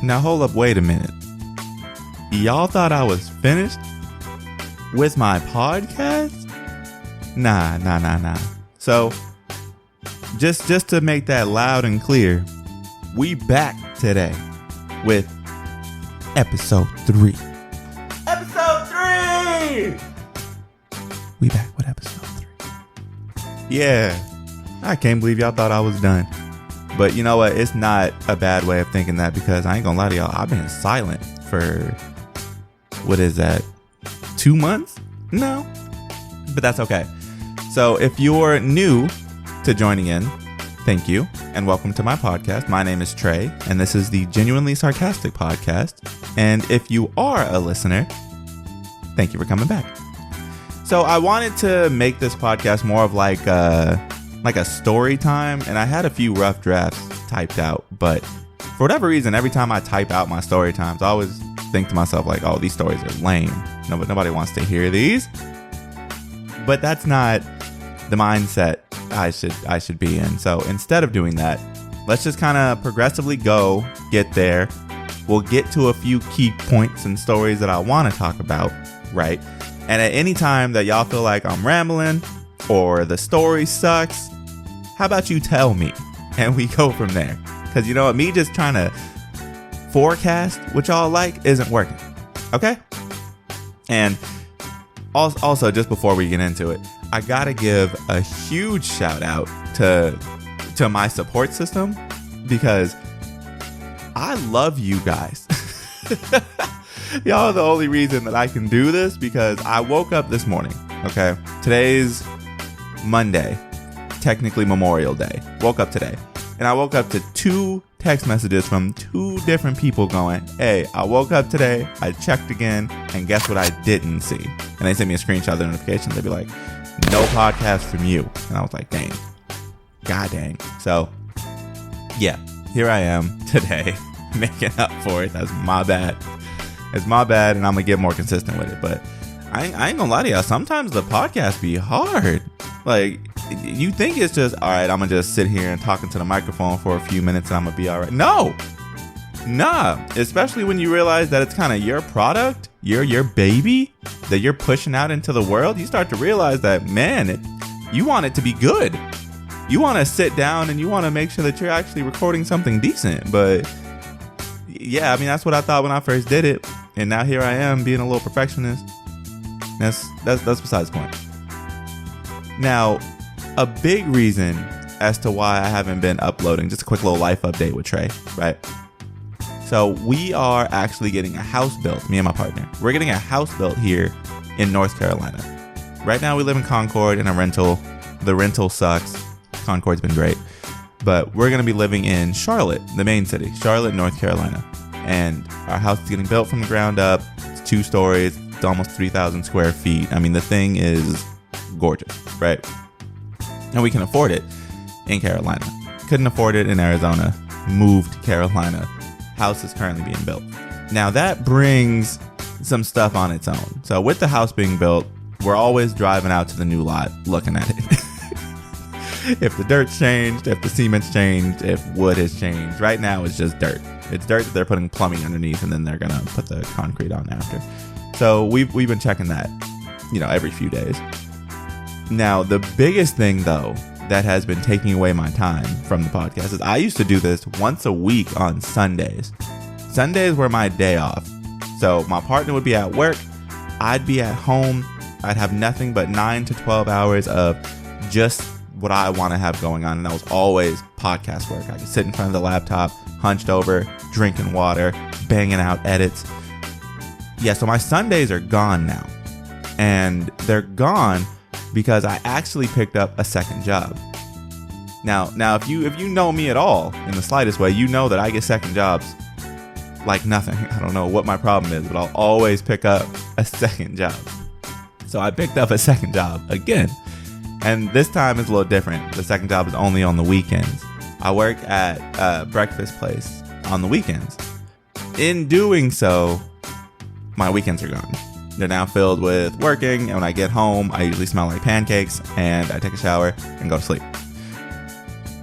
Now hold up, wait a minute. Y'all thought I was finished with my podcast? Nah. So, just to make that loud and clear, we back today with episode 3. Episode 3! We back with episode 3. Yeah, I can't believe y'all thought I was done. But you know what? It's not a bad way of thinking that, because I ain't gonna lie to y'all, I've been silent for, what is that, 2 months? No, but that's okay. So if you're new to joining in, thank you and welcome to my podcast. My name is Trey and this is the Genuinely Sarcastic Podcast. And if you are a listener, thank you for coming back. So I wanted to make this podcast more of like a story time, and I had a few rough drafts typed out, but for whatever reason, every time I type out my story times, I always think to myself like, oh, these stories are lame. Nobody wants to hear these. But that's not the mindset I should be in. So instead of doing that, let's just kind of progressively get there. We'll get to a few key points and stories that I want to talk about, right? And at any time that y'all feel like I'm rambling or the story sucks, how about you tell me and we go from there? Because you know what, me just trying to forecast what y'all like isn't working. Okay? And also, just before we get into it, I gotta give a huge shout out to my support system, because I love you guys. Y'all are the only reason that I can do this, because I woke up this morning. Okay, today's Monday, technically Memorial Day. Woke up today, and I woke up to 2 text messages from 2 different people going, hey, I woke up today, I checked again, and guess what I didn't see? And they sent me a screenshot of the notifications. They'd be like, no podcast from you. And I was like, dang. God dang. So, yeah, here I am today making up for it. That's my bad. It's my bad, and I'm going to get more consistent with it. But I ain't going to lie to y'all. Sometimes the podcast be hard. Like, you think it's just, all right, I'm going to just sit here and talk into the microphone for a few minutes and I'm going to be all right. No. Nah. Especially when you realize that it's kind of your product, your baby that you're pushing out into the world. You start to realize that, man, you want it to be good. You want to sit down and you want to make sure that you're actually recording something decent. But yeah, I mean, that's what I thought when I first did it. And now here I am being a little perfectionist. That's besides the point. Now, a big reason as to why I haven't been uploading, just a quick little life update with Trey, right? So we are actually getting a house built, me and my partner. We're getting a house built here in North Carolina. Right now we live in Concord in a rental. The rental sucks. Concord's been great. But we're going to be living in Charlotte, the main city, Charlotte, North Carolina. And our house is getting built from the ground up. It's 2 stories. It's almost 3,000 square feet. I mean, the thing is gorgeous, right? And we can afford it in Carolina. Couldn't afford it in Arizona. Moved to Carolina. House is currently being built. Now that brings some stuff on its own. So with the house being built, we're always driving out to the new lot looking at it. If the dirt's changed, if the cement's changed, if wood has changed. Right now it's just dirt. It's dirt that they're putting plumbing underneath, and then they're gonna put the concrete on after. So we've been checking that, every few days. Now the biggest thing though that has been taking away my time from the podcast is I used to do this once a week on Sundays. Sundays were my day off. So my partner would be at work. I'd be at home. I'd have nothing but 9 to 12 hours of just what I want to have going on. And that was always podcast work. I could sit in front of the laptop, hunched over, drinking water, banging out edits. Yeah, so my Sundays are gone now. And they're gone because I actually picked up a second job. Now, if you know me at all in the slightest way, you know that I get second jobs like nothing. I don't know what my problem is, but I'll always pick up a second job. So I picked up a second job again. And this time is a little different. The second job is only on the weekends. I work at a breakfast place on the weekends. In doing so, my weekends are gone. They're now filled with working, and when I get home, I usually smell like pancakes, and I take a shower and go to sleep.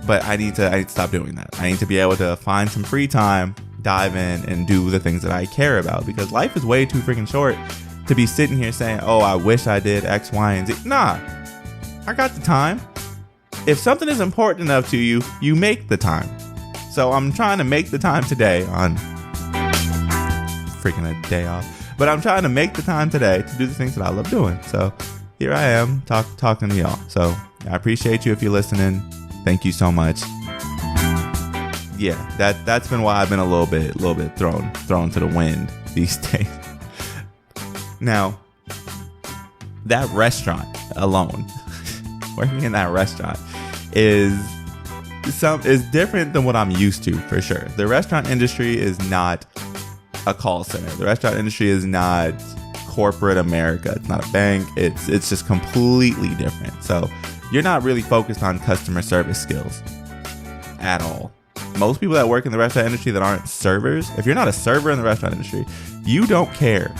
But I need to stop doing that. I need to be able to find some free time dive in and do the things that I care about, because life is way too freaking short to be sitting here saying, oh, I wish I did X, Y, and Z. Nah, I got the time. If something is important enough to you, you make the time. So I'm trying to make the time today on freaking a day off. But I'm trying to make the time today to do the things that I love doing. So here I am talking to y'all. So I appreciate you if you're listening. Thank you so much. Yeah, that's been why I've been a little bit thrown to the wind these days. Now, that restaurant alone, working in that restaurant is different than what I'm used to, for sure. The restaurant industry is not a call center. The restaurant industry is not corporate America. It's not a bank. It's just completely different. So you're not really focused on customer service skills at all. Most people that work in the restaurant industry that aren't servers, if you're not a server in the restaurant industry, you don't care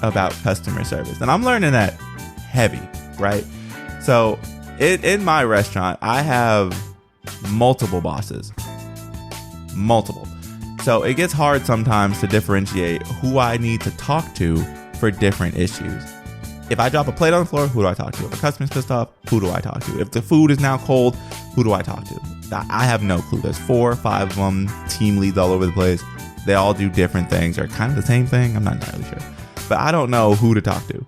about customer service. And I'm learning that heavy, right? So in my restaurant, I have multiple bosses. Multiple. So it gets hard sometimes to differentiate who I need to talk to for different issues. If I drop a plate on the floor, who do I talk to? If a customer's pissed off, who do I talk to? If the food is now cold, who do I talk to? I have no clue. There's 4 or 5 of them, team leads all over the place. They all do different things, or kind of the same thing. I'm not entirely sure. But I don't know who to talk to.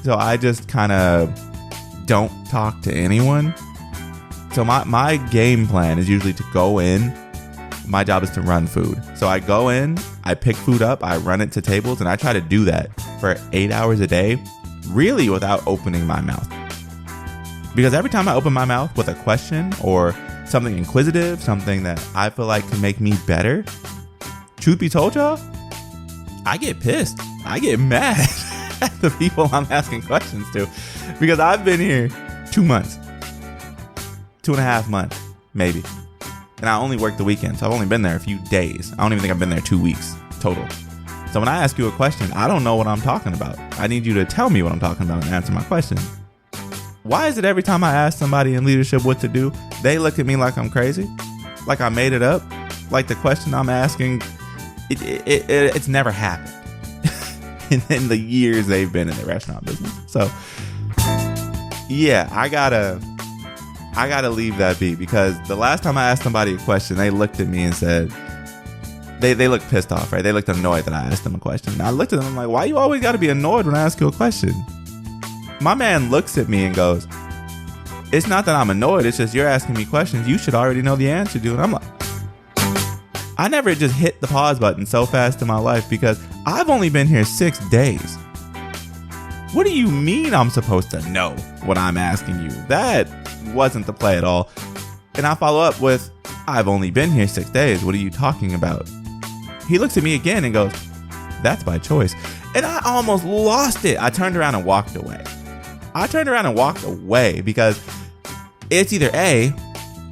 So I just kind of don't talk to anyone. So my game plan is usually to go in. My job is to run food. So I go in, I pick food up, I run it to tables, and I try to do that for 8 hours a day, really without opening my mouth. Because every time I open my mouth with a question or something inquisitive, something that I feel like can make me better, truth be told, y'all, I get pissed. I get mad at the people I'm asking questions to, because I've been here 2 months, 2.5 months, maybe. And I only work the weekend, so I've only been there a few days. I don't even think I've been there 2 weeks total. So when I ask you a question, I don't know what I'm talking about. I need you to tell me what I'm talking about and answer my question. Why is it every time I ask somebody in leadership what to do, they look at me like I'm crazy? Like I made it up? Like the question I'm asking, it's never happened in the years they've been in the restaurant business. So yeah, I gotta leave that be, because the last time I asked somebody a question, they looked at me and said, they looked pissed off, right? They looked annoyed that I asked them a question. And I looked at them, I'm like, why you always gotta be annoyed when I ask you a question? My man looks at me and goes, it's not that I'm annoyed, it's just you're asking me questions you should already know the answer to. And I'm like, I never just hit the pause button so fast in my life, because I've only been here 6 days. What do you mean I'm supposed to know what I'm asking you? That wasn't the play at all. And I follow up with, I've only been here 6 days. What are you talking about? He looks at me again and goes, that's by choice. And I almost lost it. I turned around and walked away. Because it's either A,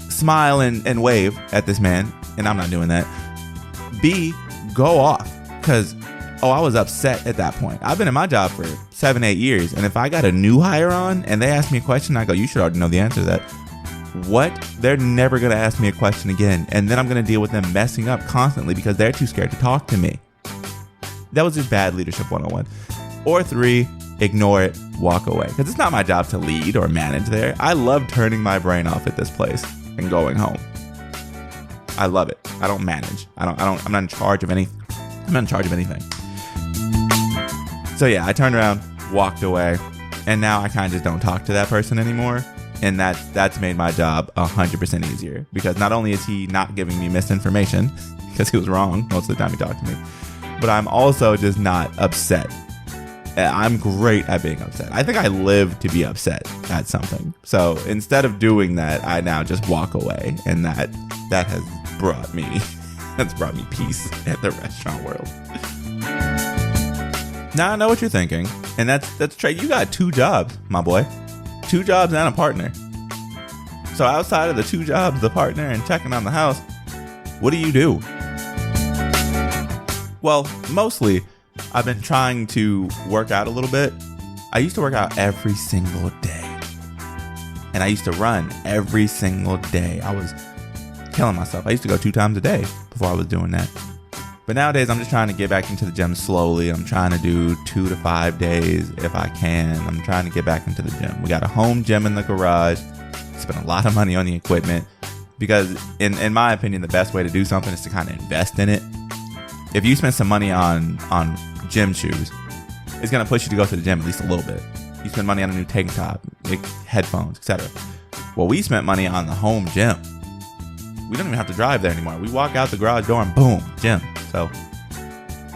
smile and wave at this man, and I'm not doing that. B, go off, because I was upset at that point. I've been in my job for 7-8 years, and if I got a new hire on and they ask me a question, I go, you should already know the answer to that. What? They're never going to ask me a question again, and then I'm going to deal with them messing up constantly because they're too scared to talk to me. That was just bad leadership 101. Or 3, ignore it, walk away, because it's not my job to lead or manage there. I love turning my brain off at this place and going home. I love it. I don't manage. I'm not in charge of anything. I'm not in charge of anything. So yeah, I turned around, walked away, and now I kind of just don't talk to that person anymore. And that's made my job 100% easier, because not only is he not giving me misinformation, because he was wrong most of the time he talked to me, but I'm also just not upset. I'm great at being upset. I think I live to be upset at something. So instead of doing that, I now just walk away, and that has brought me peace at the restaurant world. Now I know what you're thinking, and that's Trey. You got 2 jobs, my boy. 2 jobs and a partner. So outside of the 2 jobs, the partner, and checking on the house, what do you do? Well, mostly I've been trying to work out a little bit. I used to work out every single day, and I used to run every single day. I was killing myself. I used to go 2 times a day before I was doing that. But nowadays, I'm just trying to get back into the gym slowly. I'm trying to do 2 to 5 days if I can. I'm trying to get back into the gym. We got a home gym in the garage. Spent a lot of money on the equipment because, in my opinion, the best way to do something is to kind of invest in it. If you spend some money on gym shoes, it's going to push you to go to the gym at least a little bit. You spend money on a new tank top, headphones, etc. Well, we spent money on the home gym. We don't even have to drive there anymore. We walk out the garage door and boom, gym. So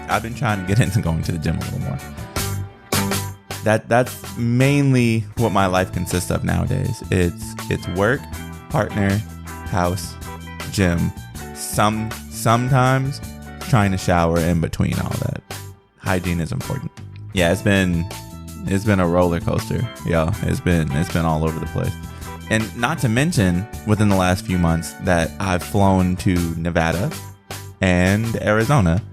I've been trying to get into going to the gym a little more. That's mainly what my life consists of nowadays. It's work, partner, house, gym. Sometimes trying to shower in between all that. Hygiene is important. Yeah, it's been a roller coaster. Yeah, it's been all over the place. And not to mention, within the last few months, that I've flown to Nevada and Arizona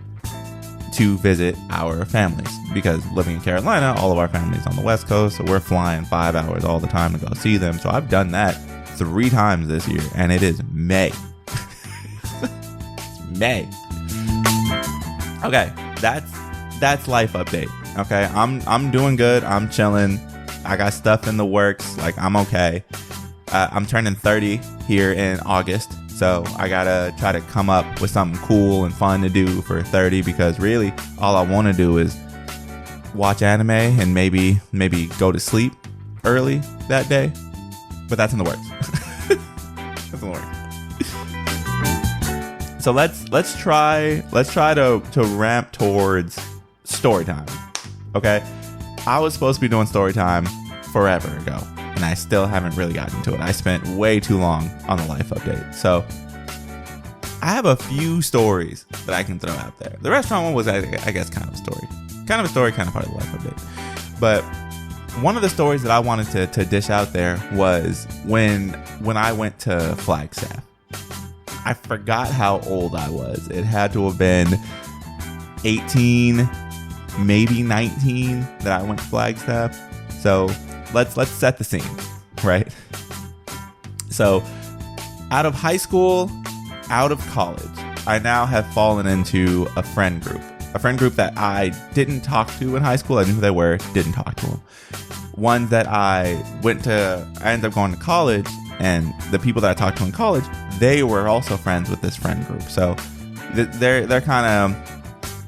to visit our families. Because living in Carolina, all of our families on the West Coast, so we're flying 5 hours all the time to go see them. So I've done that 3 times this year, and it is May. It's May. Okay, that's life update. Okay, I'm doing good. I'm chilling. I got stuff in the works. Like, I'm okay. I'm turning 30 here in August, so I gotta try to come up with something cool and fun to do for 30, because really all I want to do is watch anime and maybe go to sleep early that day. But that's in the works. That's in the works. So let's try to ramp towards story time. Okay, I was supposed to be doing story time forever ago, and I still haven't really gotten to it. I spent way too long on the life update. So I have a few stories that I can throw out there. The restaurant one was, I guess, kind of a story, kind of part of the life update. But one of the stories that I wanted to dish out there was when I went to Flagstaff. I forgot how old I was. It had to have been 18, maybe 19 that I went to Flagstaff. So let's set the scene, right? So out of high school, out of college, I now have fallen into a friend group that I didn't talk to in high school. I knew who they were, didn't talk to them. One that I ended up going to college, and the people that I talked to in college, they were also friends with this friend group. So they're kind of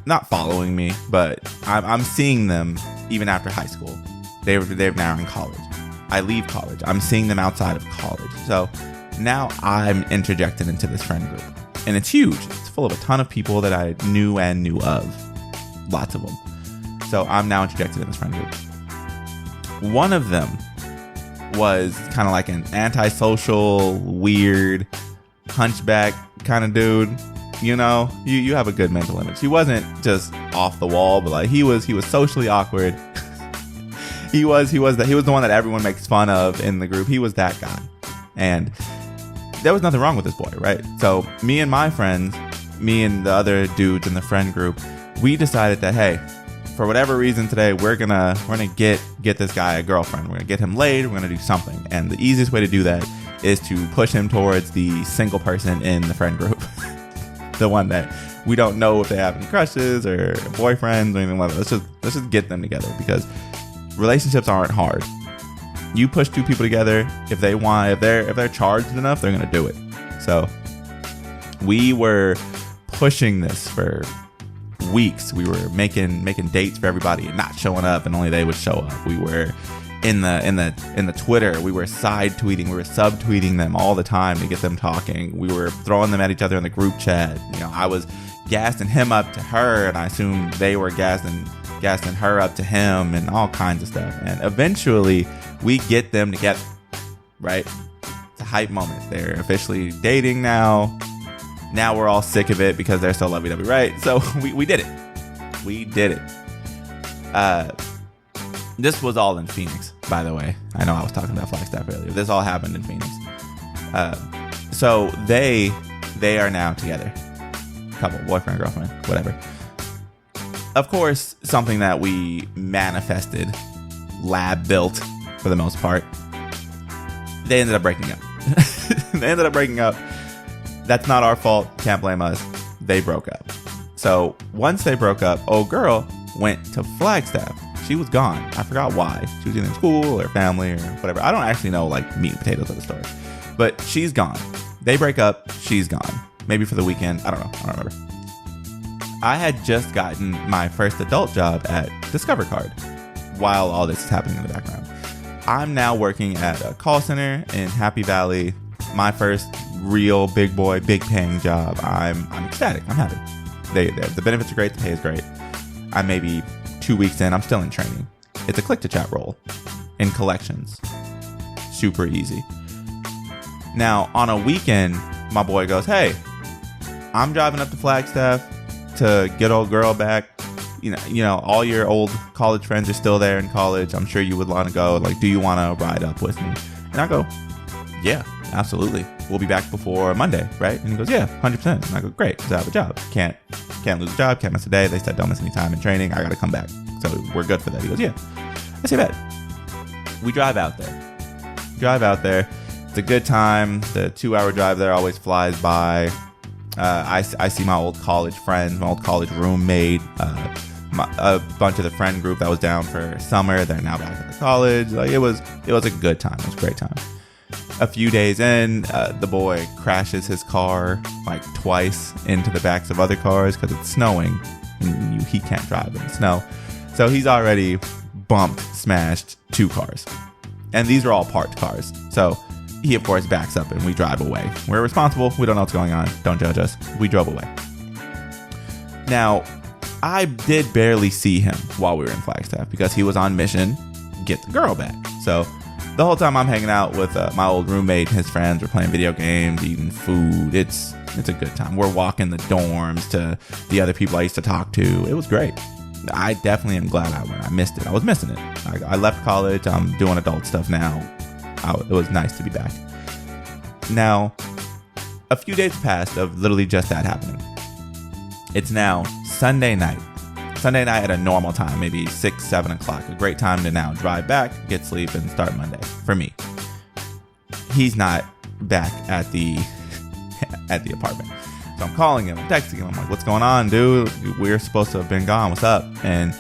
not following me, but I'm seeing them even after high school. They're now in college. I leave college. I'm seeing them outside of college. So now I'm interjected into this friend group. And it's huge. It's full of a ton of people that I knew and knew of. Lots of them. So I'm now interjected in this friend group. One of them was kind of like an antisocial, weird, hunchback kind of dude. You know, you have a good mental image. He wasn't just off the wall, but like he was socially awkward. He was the one that everyone makes fun of in the group. He was that guy. And there was nothing wrong with this boy, right? So me and my friends, me and the other dudes in the friend group, we decided that, hey, for whatever reason today, we're gonna get this guy a girlfriend. We're gonna get him laid. We're gonna do something. And the easiest way to do that is to push him towards the single person in the friend group. The one that we don't know if they have any crushes or boyfriends or anything like that. Let's just get them together, because relationships aren't hard. You push two people together. If they're charged enough, they're gonna do it. So we were pushing this for weeks. We were making dates for everybody and not showing up, and only they would show up. We were in the Twitter. We were side tweeting. We were subtweeting them all the time to get them talking. We were throwing them at each other in the group chat. You know, I was gassing him up to her, and I assumed they were gassing her up to him, and all kinds of stuff. And eventually we get them together, right? It's a hype moment. They're officially dating now. Now we're all sick of it because they're so lovey-dovey, right? So we did it. We did it. This was all in Phoenix, by the way. I know I was talking about Flagstaff earlier. This all happened in Phoenix. So they are now together. Couple, boyfriend, girlfriend, whatever. Of course, something that we manifested, lab built for the most part. They ended up breaking up. That's not our fault. Can't blame us. They broke up. So once they broke up, old girl went to Flagstaff. She was gone. I forgot why. She was either in school or family or whatever. I don't actually know like meat and potatoes of the story. But she's gone. They break up. She's gone. Maybe for the weekend. I don't know. I don't remember. I had just gotten my first adult job at Discover Card while all this is happening in the background. I'm now working at a call center in Happy Valley. My first real big boy, big paying job. I'm ecstatic. I'm happy. The benefits are great. The pay is great. I'm maybe 2 weeks in. I'm still in training. It's a click to chat role in collections. Super easy. Now, on a weekend, my boy goes, hey, I'm driving up to Flagstaff to get old girl back. You know, all your old college friends are still there in college. I'm sure you would want to go. Like, do you want to ride up with me? And I go, yeah, absolutely. We'll be back before Monday, right? And he goes, yeah, 100%. And I go, great, because I have a job. Can't lose a job. Can't miss a day. They said don't miss any time in training. I got to come back. So we're good for that. He goes, yeah. I say, bet. We drive out there. It's a good time. The 2-hour drive there always flies by. I see my old college friends, my old college roommate, a bunch of the friend group that was down for summer. They're now back at the college. Like it was a good time. It was a great time. A few days in, the boy crashes his car like twice into the backs of other cars because it's snowing and he can't drive in the snow. So he's already bumped, smashed 2 cars. And these are all parked cars. So he, of course, backs up and we drive away. We're responsible. We don't know what's going on. Don't judge us. We drove away. Now, I did barely see him while we were in Flagstaff because he was on mission, get the girl back. So the whole time I'm hanging out with my old roommate and his friends. We're playing video games, eating food. It's a good time. We're walking the dorms to the other people I used to talk to. It was great. I definitely am glad I went. I missed it. I was missing it. I left college. I'm doing adult stuff now. It was nice to be back. Now, a few days passed of literally just that happening. It's now Sunday night. Sunday night at a normal time, maybe 6, 7 o'clock. A great time to now drive back, get sleep, and start Monday for me. He's not back at the apartment. So I'm calling him, I'm texting him. I'm like, what's going on, dude? We're supposed to have been gone. What's up? And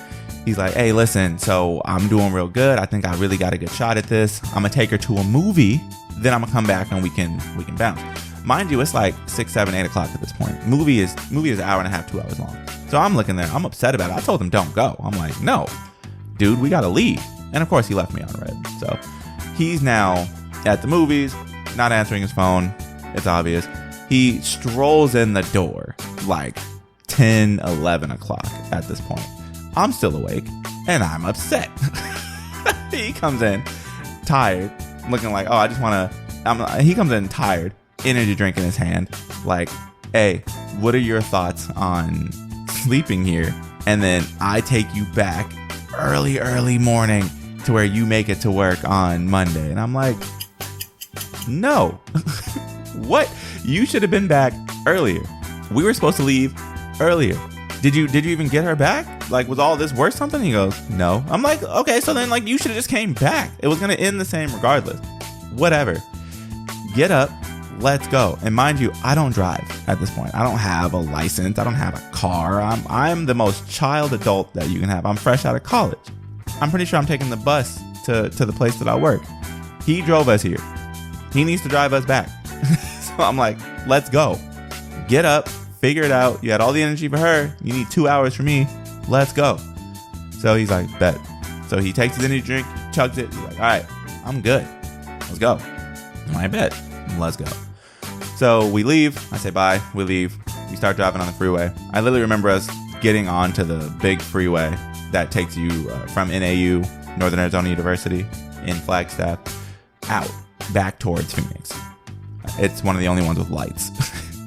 he's like, hey, listen, so I'm doing real good. I think I really got a good shot at this. I'm going to take her to a movie. Then I'm going to come back and we can bounce. Mind you, it's like 6, 7, 8 o'clock at this point. Movie is an hour and a half, 2 hours long. So I'm looking there. I'm upset about it. I told him, don't go. I'm like, no, dude, we got to leave. And of course, he left me on red. So he's now at the movies, not answering his phone. It's obvious. He strolls in the door like 10, 11 o'clock at this point. I'm still awake and I'm upset. He comes in tired, looking like, oh, I just want to. He comes in tired, energy drink in his hand, like, hey, what are your thoughts on sleeping here? And then I take you back early morning to where you make it to work on Monday. And I'm like, no. What? You should have been back earlier. We were supposed to leave earlier. Did you even get her back? Like, was all this worth something? He goes, no. I'm like, okay, so then like you should have just came back. It was gonna end the same regardless. Whatever. Get up, let's go. And mind you, I don't drive at this point. I don't have a license. I don't have a car. I'm the most child adult that you can have. I'm fresh out of college. I'm pretty sure I'm taking the bus to the place that I work. He drove us here. He needs to drive us back. So I'm like, let's go. Get up, figure it out. You had all the energy for her. You need 2 hours for me. Let's go. So he's like, bet. So he takes his energy drink, chugs it. He's like, all right, I'm good. Let's go. I bet. Let's go. So we leave. I say bye. We leave. We start driving on the freeway. I literally remember us getting onto the big freeway that takes you from NAU, Northern Arizona University, in Flagstaff, out back towards Phoenix. It's one of the only ones with lights.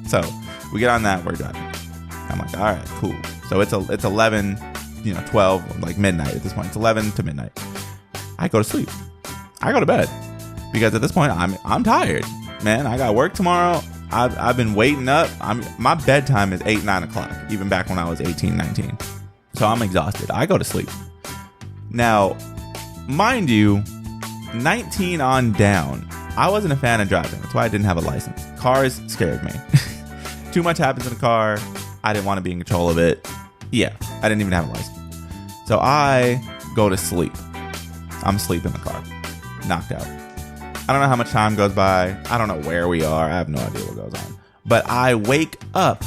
So we get on that. We're driving. I'm like, all right, cool. So it's 11, 12, like midnight at this point. It's 11 to midnight. I go to sleep. I go to bed because at this point I'm tired, man. I got work tomorrow. I've been waiting up. My bedtime is 8, 9 o'clock, even back when I was 18, 19. So I'm exhausted. I go to sleep. Now, mind you, 19 on down, I wasn't a fan of driving. That's why I didn't have a license. Cars scared me. Too much happens in a car. I didn't want to be in control of it. Yeah, I didn't even have a license. So I go to sleep. I'm asleep in the car, knocked out. I don't know how much time goes by. I don't know where we are. I have no idea what goes on. But I wake up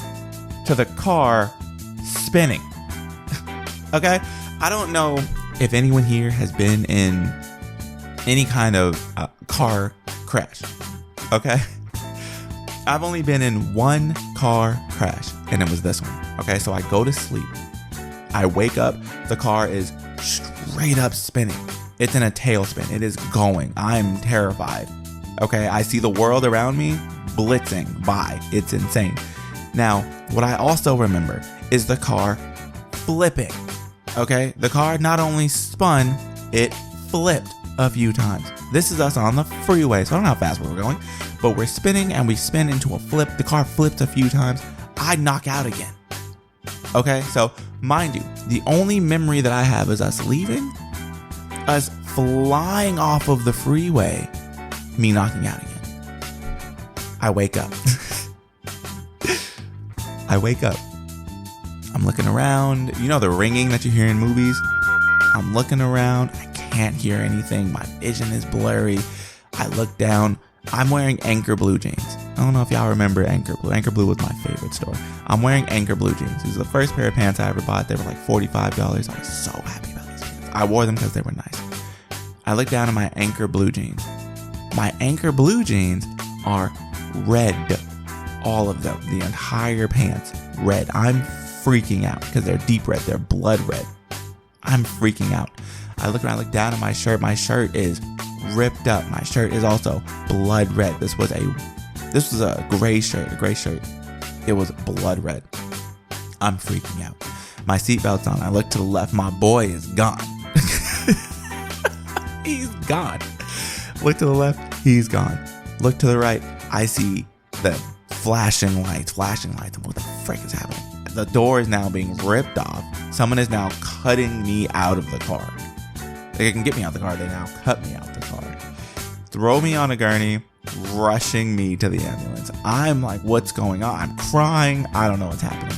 to the car spinning. Okay? I don't know if anyone here has been in any kind of car crash. Okay? I've only been in one car crash, and it was this one. Okay? So I go to sleep. I wake up. The car is straight up spinning. It's in a tailspin. It is going. I'm terrified. Okay? I see the world around me blitzing by. It's insane. Now, what I also remember is the car flipping. Okay? The car not only spun, it flipped a few times. This is us on the freeway, so I don't know how fast we were going, but we're spinning and we spin into a flip. The car flipped a few times. I knock out again. Okay? So, mind you, the only memory that I have is us leaving, us flying off of the freeway, me knocking out again. I wake up. I wake up. I'm looking around. You know the ringing that you hear in movies? I'm looking around. I can't hear anything. My vision is blurry. I look down. I'm wearing Anchor Blue jeans. I don't know if y'all remember Anchor Blue. Anchor Blue was my favorite store. I'm wearing Anchor Blue jeans. These are the first pair of pants I ever bought. They were like $45. I was so happy about these pants. I wore them because they were nice. I look down at my Anchor Blue jeans. My Anchor Blue jeans are red. All of them. The entire pants. Red. I'm freaking out because they're deep red. They're blood red. I'm freaking out. I look around, look down at my shirt. My shirt is ripped up. My shirt is also blood red. This was a gray shirt. It was blood red. I'm freaking out. My seatbelt's on. I look to the left. My boy is gone. He's gone. Look to the left. He's gone. Look to the right. I see the flashing lights. What the frick is happening? The door is now being ripped off. Someone is now cutting me out of the car. They can get me out the car. They now cut me out the car. Throw me on a gurney, rushing me to the ambulance. I'm like, what's going on? I'm crying. I don't know what's happening.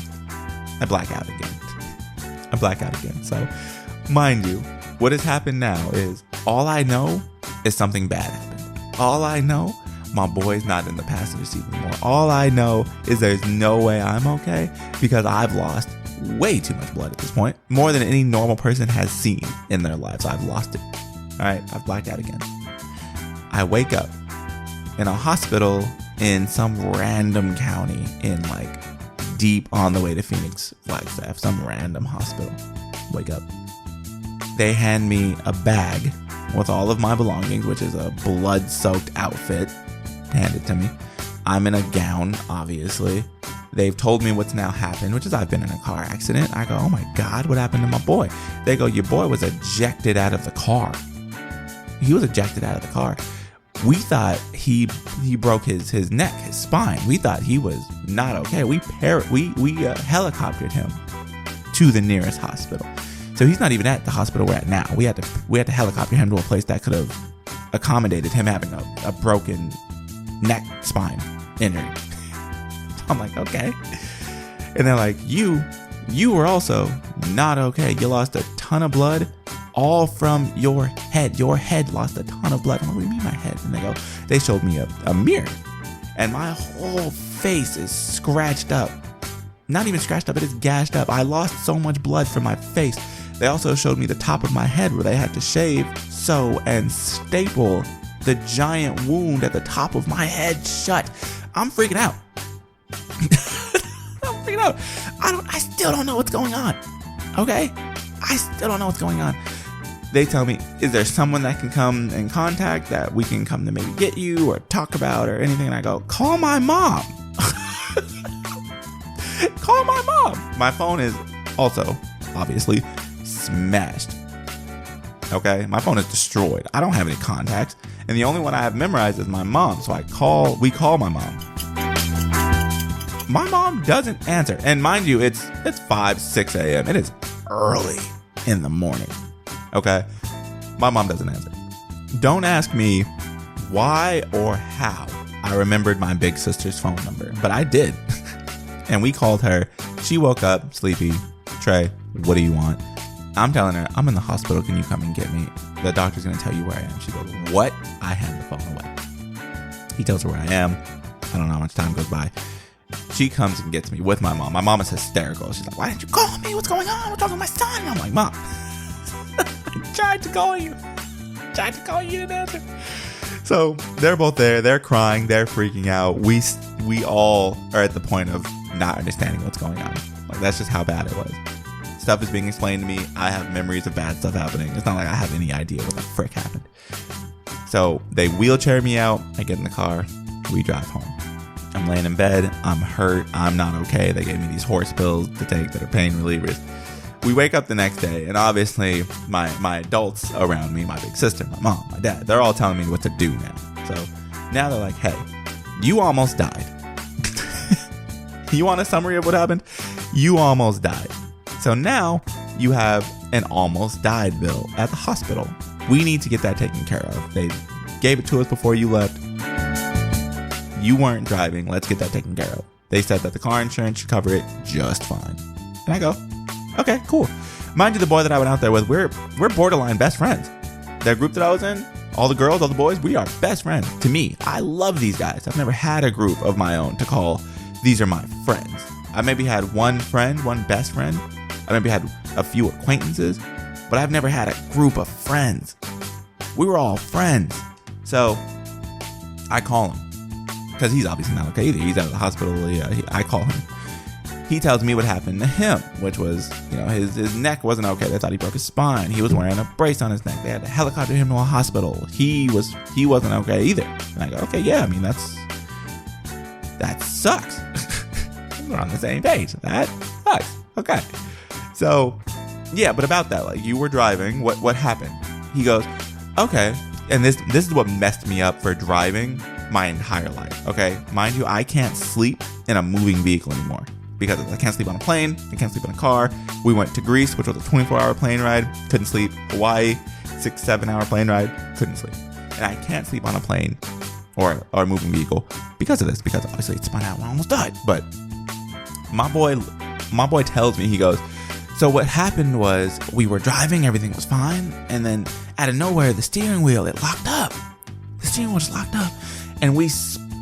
I black out again. So, mind you, what has happened now is all I know is something bad happened. All I know, my boy's not in the passenger seat anymore. All I know is there's no way I'm okay because I've lost way too much blood at this point. More than any normal person has seen in their lives. I've lost it. All right, I've blacked out again. I wake up in a hospital in some random county in like deep on the way to Phoenix, Flagstaff, some random hospital. Wake up. They hand me a bag with all of my belongings, which is a blood-soaked outfit. Hand it to me. I'm in a gown, obviously. They've told me what's now happened, which is I've been in a car accident. I go, oh my God, what happened to my boy? They go, your boy was ejected out of the car. He was ejected out of the car. We thought he broke his neck, his spine. We thought he was not okay. We helicoptered him to the nearest hospital. So he's not even at the hospital we're at now. We had to helicopter him to a place that could have accommodated him having a broken neck spine injury. I'm like, okay. And they're like, you were also not okay. You lost a ton of blood all from your head. Your head lost a ton of blood. I'm like, what do you mean my head? And they showed me a mirror. And my whole face is scratched up. Not even scratched up, it is gashed up. I lost so much blood from my face. They also showed me the top of my head where they had to shave, sew, and staple the giant wound at the top of my head shut. I'm freaking out. I'm freaking out. I still don't know what's going on. Okay? I still don't know what's going on. They tell me, is there someone that can come in contact that we can come to maybe get you or talk about or anything? And I go, call my mom. Call my mom. My phone is also, obviously, smashed. Okay? My phone is destroyed. I don't have any contacts. And the only one I have memorized is my mom. So we call my mom. My mom doesn't answer. And mind you, it's 5, 6 a.m. It is early in the morning. Okay? My mom doesn't answer. Don't ask me why or how I remembered my big sister's phone number. But I did. And we called her She woke up sleepy. Trey, what do you want? I'm telling her, I'm in the hospital. Can you come and get me? The doctor's going to tell you where I am. She goes, what? I hand the phone away. He tells her where I am. I don't know how much time goes by. She comes and gets me with my mom. My mom is hysterical. She's like, why didn't you call me? What's going on? What's wrong with my son? And I'm like, Mom, I tried to call you. You didn't answer. So they're both there. They're crying. They're freaking out. We all are at the point of not understanding what's going on. Like, that's just how bad it was. Stuff is being explained to me. I have memories of bad stuff happening. It's not like I have any idea what the frick happened. So they wheelchair me out. I get in the car. We drive home. I'm laying in bed. I'm hurt. I'm not okay. They gave me these horse pills to take that are pain relievers. We wake up the next day, and obviously my adults around me, my big sister, my mom, my dad, they're all telling me what to do now. So now they're like, hey, you almost died. You want a summary of what happened? You almost died. So now you have an almost died bill at the hospital. We need to get that taken care of. They gave it to us before you left. You weren't driving. Let's get that taken care of. They said that the car insurance should cover it just fine. And I go, okay, cool. Mind you, the boy that I went out there with, we're borderline best friends. That group that I was in, all the girls, all the boys, we are best friends. To me, I love these guys. I've never had a group of my own to call, these are my friends. I maybe had one friend, one best friend. I maybe had a few acquaintances, but I've never had a group of friends. We were all friends. So I call him because he's obviously not okay either. He's out of the hospital. I call him. He tells me what happened to him, which was, his neck wasn't okay. They thought he broke his spine. He was wearing a brace on his neck. They had to helicopter him to a hospital. He wasn't okay either. And I go, okay, yeah, that sucks. We're on the same page. That sucks. Okay. So, yeah, but about that, like, you were driving. What happened? He goes, okay. And this is what messed me up for driving my entire life. Okay. Mind you, I can't sleep in a moving vehicle anymore because I can't sleep on a plane. I can't sleep in a car. We went to Greece, which was a 24-hour plane ride. Couldn't sleep. Hawaii, 6-7 hour plane ride. Couldn't sleep. And I can't sleep on a plane or a moving vehicle because of this, because obviously it spun out and I almost died. But my boy tells me, he goes, so what happened was we were driving, everything was fine, and then out of nowhere, the steering wheel, it locked up. The steering wheel just locked up, and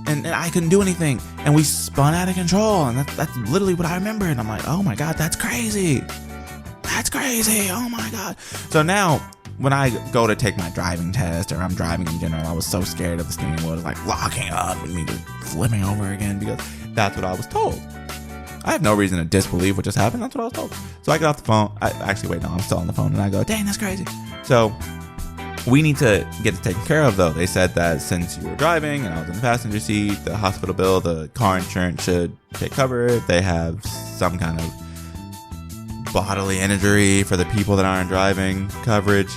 and I couldn't do anything, and we spun out of control, and that's literally what I remember, and I'm like, oh my God, that's crazy. That's crazy, oh my God. So now, when I go to take my driving test, or I'm driving in general, I was so scared of the steering wheel, like locking up and me just flipping over again, because that's what I was told. I have no reason to disbelieve what just happened. That's what I was told. So I get off the phone. I'm still on the phone. And I go, dang, that's crazy. So we need to get it taken care of, though. They said that since you were driving and I was in the passenger seat, the hospital bill, the car insurance should cover it. They have some kind of bodily injury for the people that aren't driving coverage,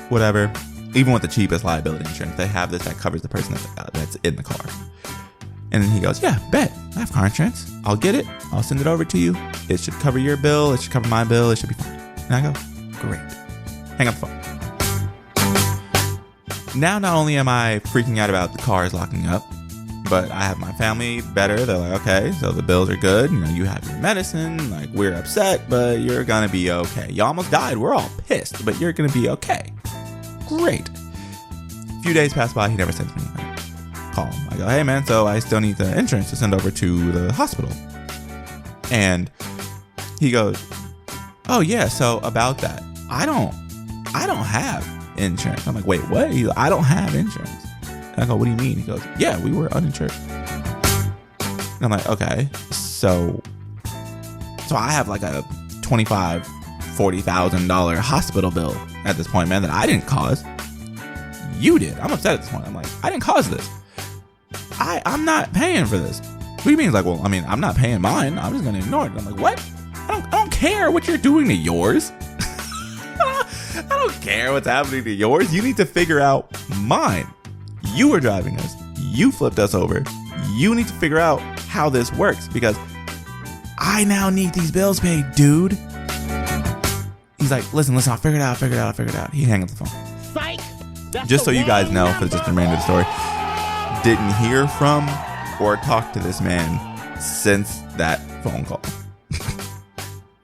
whatever. Even with the cheapest liability insurance, they have this that covers the person that's in the car. And then he goes, yeah, bet. I have car insurance. I'll get it. I'll send it over to you. It should cover your bill. It should cover my bill. It should be fine. And I go, great. Hang up the phone. Now, not only am I freaking out about the cars locking up, but I have my family better. They're like, okay, so the bills are good. You have your medicine. Like, we're upset, but you're going to be okay. You almost died. We're all pissed, but you're going to be okay. Great. A few days pass by. He never sends me anything. Call him. I go, hey man, so I still need the insurance to send over to the hospital. And he goes, oh yeah, so about that, I don't have insurance. I'm like, wait, what? He's like, I don't have insurance. And I go, what do you mean? He goes, yeah, we were uninsured. And I'm like, okay, so I have like a $40,000 hospital bill at this point, man, that I didn't cause. You did. I'm upset at this point. I'm like, I didn't cause this. I'm not paying for this. What do you mean? He's like, well, I'm not paying mine. I'm just going to ignore it. I'm like, what? I don't care what you're doing to yours. I don't care what's happening to yours. You need to figure out mine. You were driving us. You flipped us over. You need to figure out how this works, because I now need these bills paid, dude. He's like, listen, I'll figure it out. He hangs up the phone. Psych. Just so you guys know, for just the remainder of the story, didn't hear from or talk to this man since that phone call.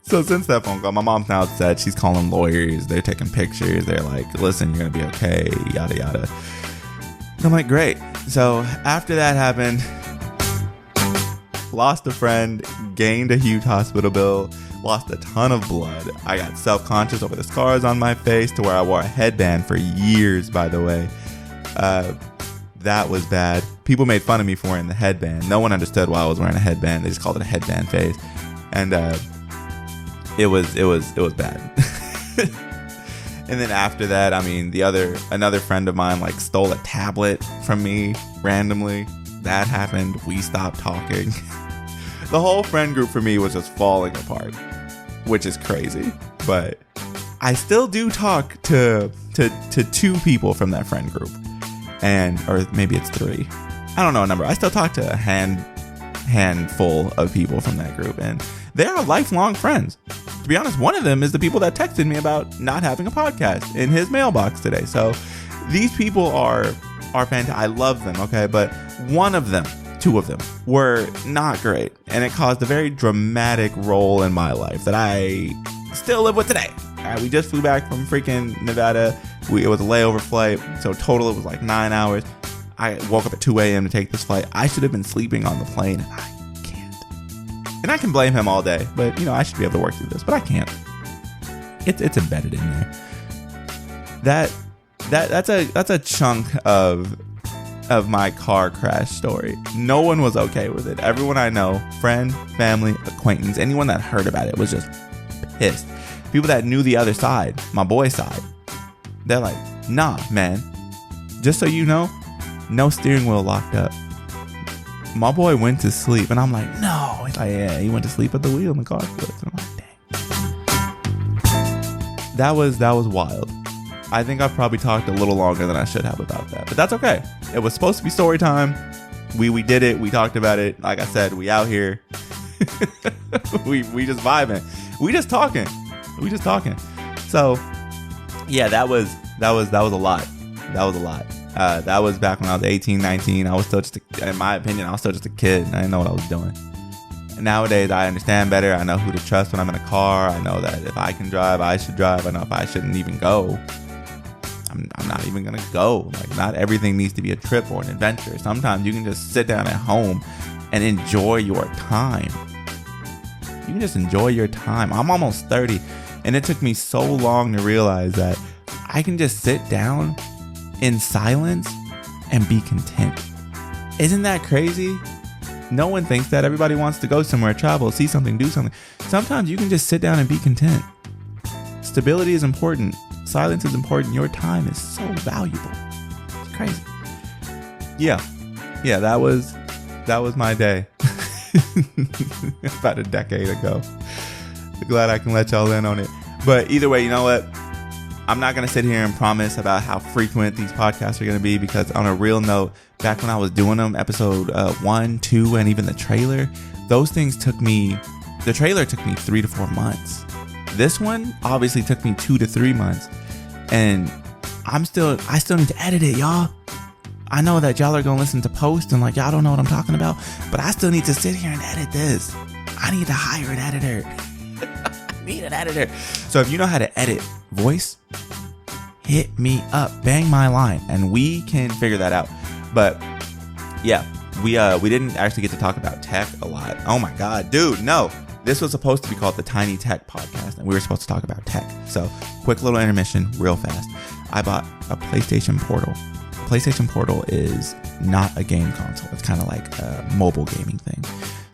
So since that phone call, my mom's now upset. She's calling lawyers. They're taking pictures. They're like, listen, you're going to be okay, yada, yada. I'm like, great. So after that happened, lost a friend, gained a huge hospital bill, lost a ton of blood. I got self-conscious over the scars on my face to where I wore a headband for years, by the way. That was bad. People made fun of me for wearing the headband. No one understood why I was wearing a headband. They just called it a headband phase. And it was bad. And then after that, I mean, another friend of mine like stole a tablet from me randomly. That happened. We stopped talking. The whole friend group for me was just falling apart, which is crazy. But I still do talk to 2 people from that friend group, or maybe it's 3. I don't know a number. I still talk to a handful of people from that group, and they are lifelong friends. To be honest, one of them is the people that texted me about not having a podcast in his mailbox today. So these people are fantastic. I love them, okay? But 2 of them were not great, and it caused a very dramatic role in my life that I still live with today. All right, we just flew back from freaking Nevada. It was a layover flight, so total it was like 9 hours. I woke up at 2 a.m. to take this flight. I should have been sleeping on the plane, and I can't. And I can blame him all day, but I should be able to work through this, but I can't. It's embedded in there. That's a chunk of my car crash story. No one was okay with it. Everyone I know, friend, family, acquaintance, anyone that heard about it was just pissed. People that knew the other side, my boy's side, they're like, nah, man, just so you know, no steering wheel locked up. My boy went to sleep, and I'm like, no. He's like, yeah, he went to sleep at the wheel and the car flipped. I'm like, dang. That was wild. I think I've probably talked a little longer than I should have about that, but that's okay. It was supposed to be story time. We did it. We talked about it. Like I said, we out here. we just vibing. We just talking. So yeah, that was a lot. That was a lot. That was back when I was 18, 19. I was still in my opinion, I was still just a kid. I didn't know what I was doing. And nowadays, I understand better. I know who to trust when I'm in a car. I know that if I can drive, I should drive. I know if I shouldn't even go, I'm not even gonna go. Like, not everything needs to be a trip or an adventure. Sometimes you can just sit down at home and enjoy your time. You can just enjoy your time. I'm almost 30, and it took me so long to realize that I can just sit down in silence and be content. Isn't that crazy? No one thinks that. Everybody wants to go somewhere, travel, see something, do something. Sometimes you can just sit down and be content. Stability is important. Silence is important. Your time is so valuable. It's crazy. Yeah, that was my day. About a decade ago. Glad I can let y'all in on it. But either way, you know what? I'm not going to sit here and promise about how frequent these podcasts are going to be, because on a real note, back when I was doing them, episode 1, 2, and even the trailer, those things the trailer took me 3 to 4 months. This one obviously took me 2 to 3 months, and I still need to edit it, y'all. I know that y'all are going to listen to post and like, y'all don't know what I'm talking about, but I still need to sit here and edit this. I need to hire an editor. Need an editor. So if you know how to edit voice, hit me up, bang my line, and we can figure that out. But yeah, we didn't actually get to talk about tech a lot. Oh my god, dude, no. This was supposed to be called the Tiny Tech Podcast, and we were supposed to talk about tech. So quick little intermission, real fast. I bought a PlayStation Portal. PlayStation Portal is not a game console. It's kind of like a mobile gaming thing.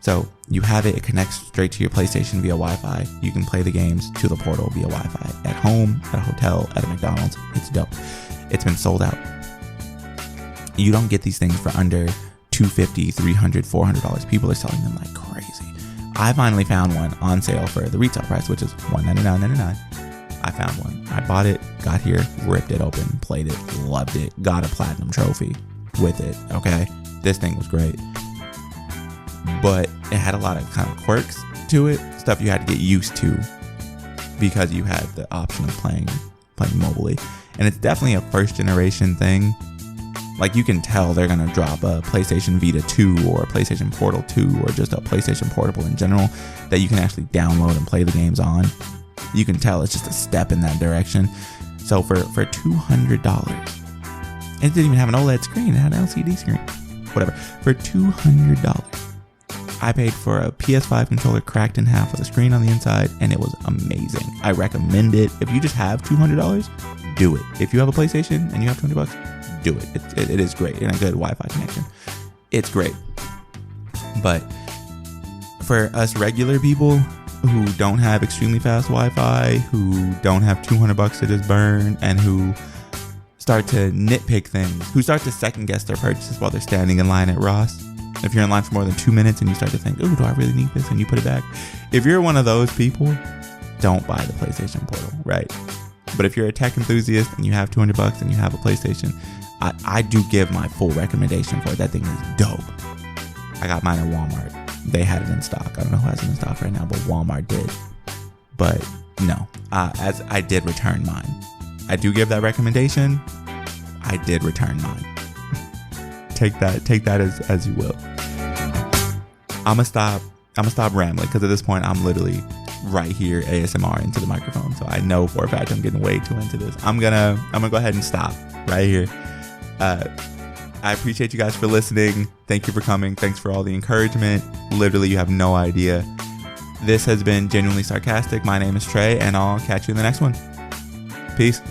So you have it connects straight to your PlayStation via Wi-Fi. You can play the games to the Portal via Wi-Fi at home, at a hotel, at a McDonald's. It's dope. It's been sold out. You don't get these things for under $250, $300, $400. People are selling them like crazy. I finally found one on sale for the retail price, which is $199.99. I found one. I bought it, got here, ripped it open, played it, loved it, got a platinum trophy with it. Okay, this thing was great. But it had a lot of kind of quirks to it, stuff you had to get used to because you had the option of playing mobilely. And it's definitely a first generation thing. Like, you can tell they're going to drop a PlayStation Vita 2 or a PlayStation Portal 2 or just a PlayStation Portable in general that you can actually download and play the games on. You can tell it's just a step in that direction. So for $200, it didn't even have an OLED screen. It had an LCD screen. Whatever. For $200, I paid for a PS5 controller cracked in half with a screen on the inside, and it was amazing. I recommend it. If you just have $200, do it. If you have a PlayStation and you have $20, do it. It is great, and a good Wi-Fi connection. It's great. But for us regular people who don't have extremely fast Wi-Fi, who don't have $200 to just burn, and who start to nitpick things, who start to second guess their purchases while they're standing in line at Ross. If you're in line for more than 2 minutes and you start to think, "Ooh, do I really need this?" and you put it back. If you're one of those people, don't buy the PlayStation Portal, right? But if you're a tech enthusiast and you have $200 and you have a PlayStation, I do give my full recommendation for it. That thing is dope. I got mine at Walmart. They had it in stock. I don't know who has it in stock right now, but Walmart did. But no, as I did return mine. I do give that recommendation. I did return mine. Take that as you will. I'm gonna stop rambling, because at this point I'm literally right here ASMR into the microphone. So I know for a fact I'm getting way too into this. I'm gonna go ahead and stop right here. I appreciate you guys for listening. Thank you for coming. Thanks for all the encouragement. Literally, you have no idea. This has been Genuinely Sarcastic. My name is Trey, and I'll catch you in the next one. Peace.